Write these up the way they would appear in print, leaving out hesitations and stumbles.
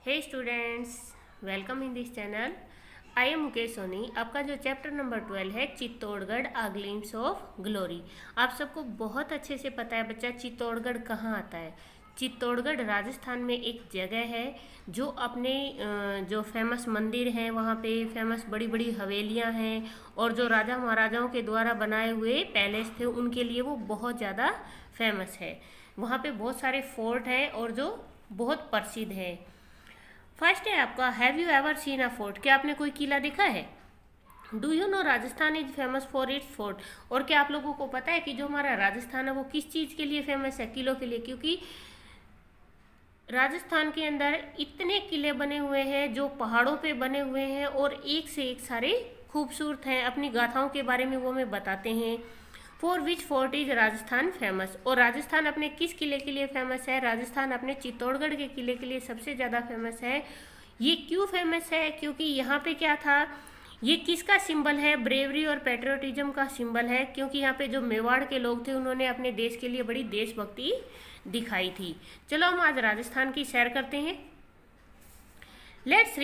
Hey students, welcome in this channel. I am Mukesh Soni. आपका जो chapter number 12 है Chittorgarh a glimpse of glory. आप सबको बहुत अच्छे से पता है बच्चा, चित्तौड़गढ़ कहाँ आता है। चित्तौड़गढ़ राजस्थान में एक जगह है जो अपने जो फेमस मंदिर हैं, वहाँ पे फेमस बड़ी बड़ी हवेलियाँ हैं और जो राजा महाराजाओं के द्वारा बनाए हुए पैलेस थे उनके लिए वो बहुत ज़्यादा फेमस है। वहाँ पे बहुत सारे फोर्ट हैं और जो बहुत प्रसिद्ध है। फर्स्ट है आपका, have you ever seen a fort? क्या आपने कोई किला देखा है? Do you know Rajasthan is famous for its fort? और क्या आप लोगों को पता है कि जो हमारा राजस्थान है वो किस चीज़ के लिए फेमस है? किलों के लिए। क्योंकि राजस्थान के अंदर इतने किले बने हुए हैं जो पहाड़ों पे बने हुए हैं और एक से एक सारे खूबसूरत हैं। अपनी गाथाओं के बारे में वो हमें बताते हैं। For which fort is Rajasthan famous? और राजस्थान अपने किस किले के लिए फेमस है? राजस्थान अपने चित्तौड़गढ़ के किले के लिए सबसे ज़्यादा फेमस है। ये क्यों फेमस है? क्योंकि यहाँ पे क्या था, ये किसका सिंबल है? ब्रेवरी और पेट्रियोटिज्म का सिंबल है। क्योंकि यहाँ पे जो मेवाड़ के लोग थे उन्होंने अपने देश के लिए बड़ी देशभक्ति दिखाई थी। चलो हम आज राजस्थान की सैर करते हैं। Let's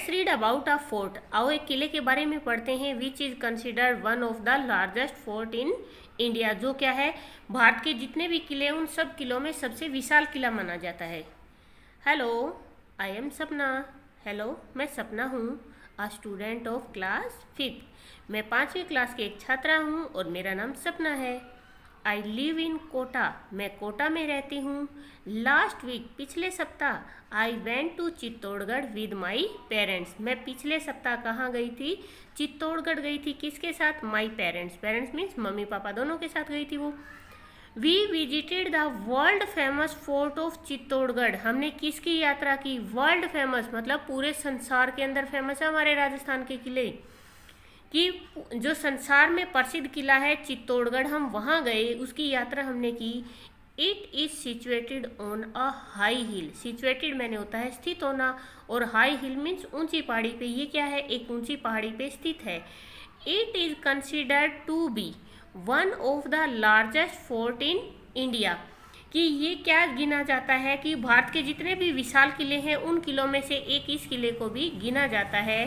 read about a fort. आओ एक किले के बारे में पढ़ते हैं। Which is considered one of the largest fort in India. जो क्या है, भारत के जितने भी किले उन सब किलों में सबसे विशाल किला माना जाता है। हेलो, आई एम सपना। हेलो, मैं सपना हूँ। A student of class 5th। मैं 5वीं क्लास की एक छात्रा हूँ और मेरा नाम सपना है। I live in Kota. मैं कोटा में रहती हूँ। लास्ट वीक, पिछले सप्ताह, I went to Chittorgarh with my parents. मैं पिछले सप्ताह कहाँ गई थी? चित्तौड़गढ़ गई थी। किसके साथ? My parents. पेरेंट्स मीन्स मम्मी पापा दोनों के साथ गई थी वो। We visited the world famous fort of Chittorgarh. हमने किसकी यात्रा की? वर्ल्ड फेमस मतलब पूरे संसार के अंदर फेमस है हमारे राजस्थान के किले। कि जो संसार में प्रसिद्ध किला है चित्तौड़गढ़, हम वहाँ गए, उसकी यात्रा हमने की। It is situated on a high heel. Situated मैंने होता है स्थित होना और हाई हिल मीन्स ऊंची पहाड़ी पे। ये क्या है? एक ऊंची पहाड़ी पे स्थित है। It is considered to be one of the largest fort in India. कि ये क्या गिना जाता है कि भारत के जितने भी विशाल किले हैं उन किलों में से एक इस किले को भी गिना जाता है।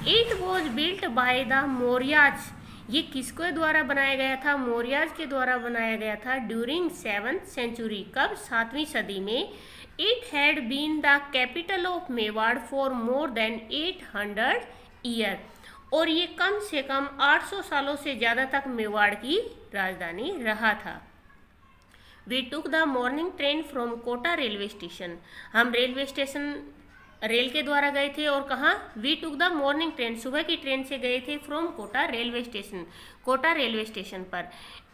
It was built by the Mauryas. ये किसके द्वारा बनाया गया था? मौर्याज के द्वारा बनाया गया था। During 7th century. कब? 7वीं सदी में। It had been the capital of Mewar for more than 800 year. और ये कम से कम 800 सालों से ज़्यादा तक मेवाड़ की राजधानी रहा था। We took the morning train from Kota railway station. हम रेलवे स्टेशन रेल के द्वारा गए थे। और कहाँ? We took the morning train, सुबह की ट्रेन से गए थे from Kota railway station, Kota railway station पर।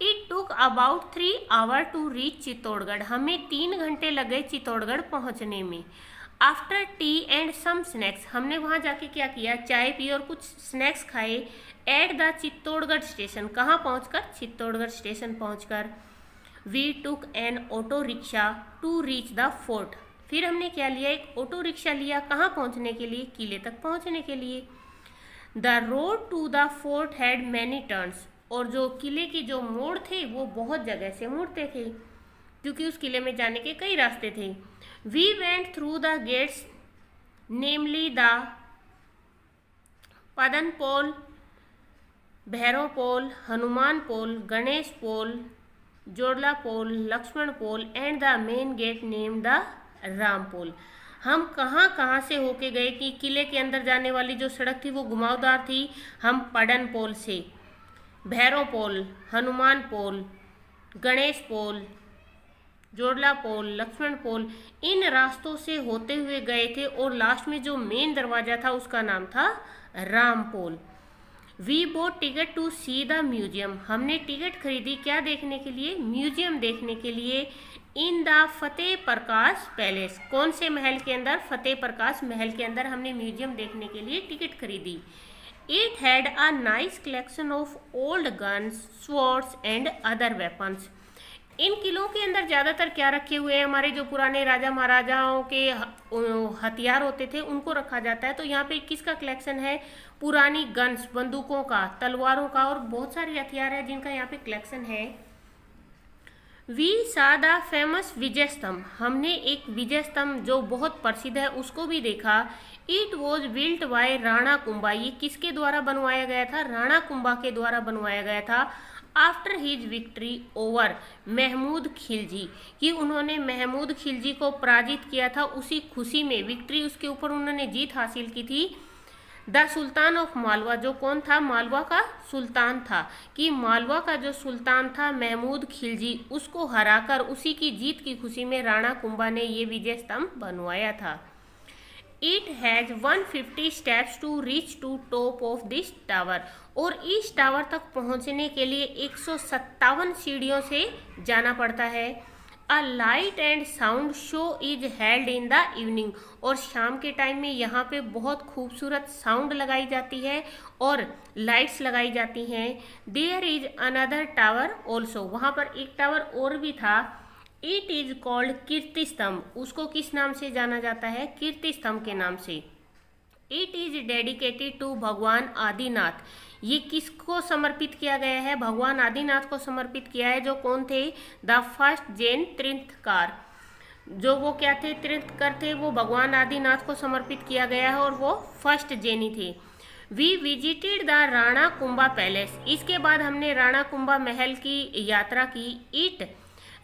It took about 3 hour to reach Chittorgarh. हमें 3 घंटे लगे चित्तौड़गढ़ पहुँचने में। After tea and some snacks, हमने वहाँ जाके क्या किया? चाय पी और कुछ स्नैक्स खाए। एट द चित्तौड़गढ़ स्टेशन, कहाँ पहुँचकर? चित्तौड़गढ़ स्टेशन पहुँचकर। We took an auto rickshaw to reach the fort. फिर हमने क्या लिया? एक ऑटो रिक्शा लिया। कहाँ पहुँचने के लिए? किले तक पहुँचने के लिए। The road to the fort had many turns. और जो किले की जो मोड़ थे वो बहुत जगह से मुड़ते थे क्योंकि उस किले में जाने के कई रास्ते थे। We went through the gates namely the Padan Pol, Bhairav Pol, Hanuman Pol, Ganesh Pol, Jorla Pol, Laxman Pol and the main gate name the Rampol. हम कहाँ कहाँ से होके गए कि किले के अंदर जाने वाली जो सड़क थी वो घुमावदार थी। हम पडन पोल से, भैरव पोल, हनुमान पोल, गणेश पोल, जोड़ला पोल, लक्ष्मण पोल, इन रास्तों से होते हुए गए थे। और लास्ट में जो मेन दरवाजा था उसका नाम था Rampol. We bought ticket to see the museum. हमने टिकट खरीदी क्या देखने के लिए? म्यूजियम देखने के लिए। In the Fateh Prakash palace. कौन से महल के अंदर? फतेह प्रकाश महल के अंदर हमने म्यूजियम देखने के लिए टिकट खरीदी। It had a nice collection of old guns, swords and other weapons. इन किलों के अंदर ज़्यादातर क्या रखे हुए हैं? हमारे जो पुराने राजा महाराजाओं के हथियार होते थे उनको रखा जाता है। तो यहाँ पे किसका कलेक्शन है? पुरानी गन्स, बंदूकों का, तलवारों का और बहुत सारे हथियार है जिनका यहाँ पे कलेक्शन है। वी सा द फेमस विजय स्तंभ, हमने एक विजय स्तंभ जो बहुत प्रसिद्ध है उसको भी देखा। It was built by Rana Kumbha, ये किसके द्वारा बनवाया गया था? राणा कुंभा के द्वारा बनवाया गया था। After his victory over Mahmud Khilji, कि उन्होंने महमूद खिलजी को पराजित किया था, उसी खुशी में विक्ट्री, उसके ऊपर उन्होंने जीत हासिल की थी। द सुल्तान ऑफ मालवा, जो कौन था? मालवा का सुल्तान था, कि मालवा का जो सुल्तान था महमूद खिलजी, उसको हराकर उसी की जीत की खुशी में राणा कुंभा ने ये विजय स्तंभ बनवाया था। It has 150 steps to reach to top of this tower, और इस टावर तक पहुंचने के लिए 157 सीढ़ियों से जाना पड़ता है। A light and sound show is held in the evening, और शाम के टाइम में यहाँ पे बहुत खूबसूरत साउंड लगाई जाती है और लाइट्स लगाई जाती हैं। There is another tower also, वहाँ पर एक टावर और भी था। इट इज कॉल्ड कीर्ति स्तंभ, उसको किस नाम से जाना जाता है? कीर्ति स्तंभ के नाम से। इट इज डेडिकेटेड टू भगवान आदिनाथ, ये किसको समर्पित किया गया है? भगवान आदिनाथ को समर्पित किया है, जो कौन थे? द फर्स्ट जैन तीर्थकार, जो वो क्या थे? तीर्थकर थे, वो भगवान आदिनाथ को समर्पित किया गया है और वो फर्स्ट जैनी थे। We visited the Rana Kumbha palace, इसके बाद हमने राणा कुंभा महल की यात्रा की। It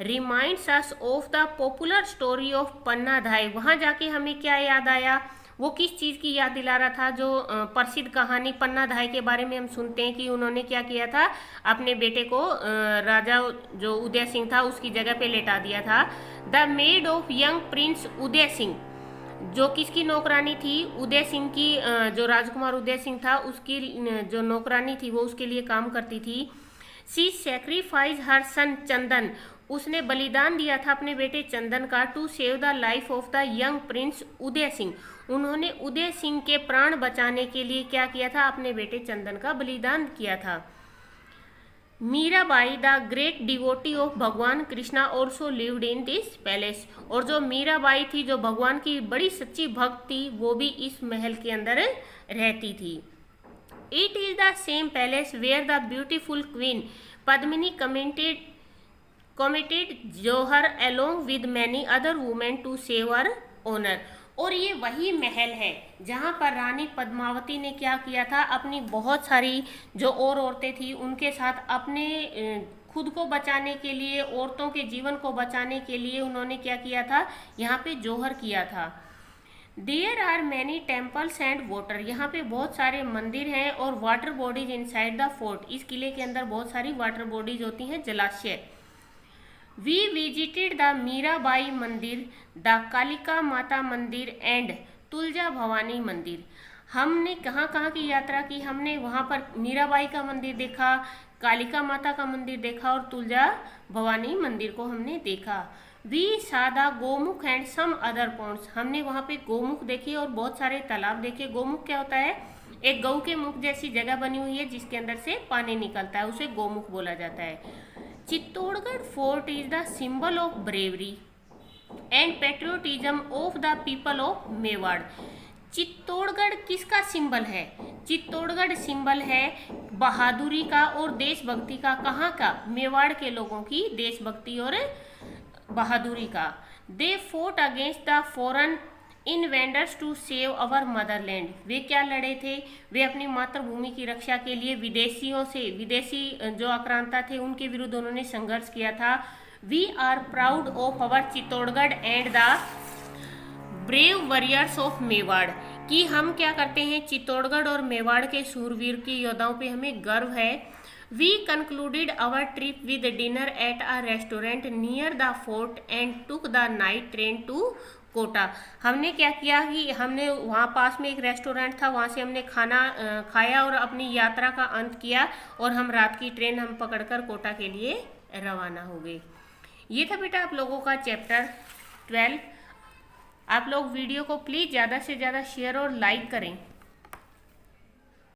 reminds us of the popular story of Panna Dhai, वहाँ जाके हमें क्या याद आया? वो किस चीज़ की याद दिला रहा था? जो प्रसिद्ध कहानी पन्ना धाय के बारे में हम सुनते हैं कि उन्होंने क्या किया था? अपने बेटे को राजा जो उदय सिंह था उसकी जगह पे लेटा दिया था। The maid of young prince Uday Singh, जो किसकी नौकरानी थी? उदय सिंह की, जो राजकुमार उदय सिंह था उसकी जो नौकरानी थी वो उसके लिए काम करती थी। शी सैक्रिफाइस हर सन चंदन, उसने बलिदान दिया था अपने बेटे चंदन का। To save the life of the young prince Uday Singh, उन्होंने उदय सिंह के प्राण बचाने के लिए क्या किया था? अपने बेटे चंदन का बलिदान किया था। Mirabai the great devotee of Bhagwan Krishna also lived in this palace, और जो मीराबाई थी, जो भगवान की बड़ी सच्ची भक्त थी, वो भी इस महल के अंदर रहती थी। It is the same palace where the beautiful queen Padmini committed jauhar along with many other women to save her honor, और ये वही महल है जहाँ पर रानी पद्मावती ने क्या किया था? अपनी बहुत सारी जो और औरतें थी उनके साथ अपने खुद को बचाने के लिए, औरतों के जीवन को बचाने के लिए उन्होंने क्या किया था? यहाँ पे जौहर किया था। There are many temples and water, यहाँ पे बहुत सारे मंदिर हैं और water bodies inside the fort, इस किले के अंदर बहुत सारी वाटर बॉडीज होती हैं, जलाशय। वी विजिटेड द मीराबाई मंदिर, द कालिका माता मंदिर एंड तुलजा भवानी मंदिर, हमने कहाँ कहाँ की यात्रा की? हमने वहाँ पर मीराबाई का मंदिर देखा, कालिका माता का मंदिर देखा और तुलजा भवानी मंदिर को हमने देखा। We saw the Gomukh and some other ponds, हमने वहाँ पे गोमुख देखे और बहुत सारे तालाब देखे। गोमुख क्या होता है? एक गऊ के मुख जैसी जगह बनी हुई है जिसके अंदर से पानी निकलता है, उसे गोमुख बोला जाता है। Chittorgarh fort is the symbol of bravery and patriotism of the people of Mewar, Chittorgarh किसका सिंबल है? चित्तौड़गढ़ सिंबल है बहादुरी का और देशभक्ति का। कहाँ का? मेवाड़ के लोगों की देशभक्ति और बहादुरी का। They fought against the foreign invaders to save our motherland, वे क्या लड़े थे? वे अपनी मातृभूमि की रक्षा के लिए विदेशियों से, विदेशी जो आक्रांता थे उनके विरुद्ध उन्होंने संघर्ष किया था। We are proud of our Chittorgarh and the brave warriors of Mewar, कि हम क्या करते हैं? चित्तौड़गढ़ और मेवाड़ के सूरवीर की योद्धाओं पे हमें गर्व है। We concluded our trip with dinner at a restaurant near the fort and took the night train to Kota, हमने क्या किया कि हमने वहाँ पास में एक रेस्टोरेंट था, वहाँ से हमने खाना खाया और अपनी यात्रा का अंत किया और हम रात की ट्रेन हम पकड़कर कोटा के लिए रवाना हो गए। ये था बेटा आप लोगों का चैप्टर 12। आप लोग वीडियो को प्लीज़ ज़्यादा से ज़्यादा शेयर और लाइक करें।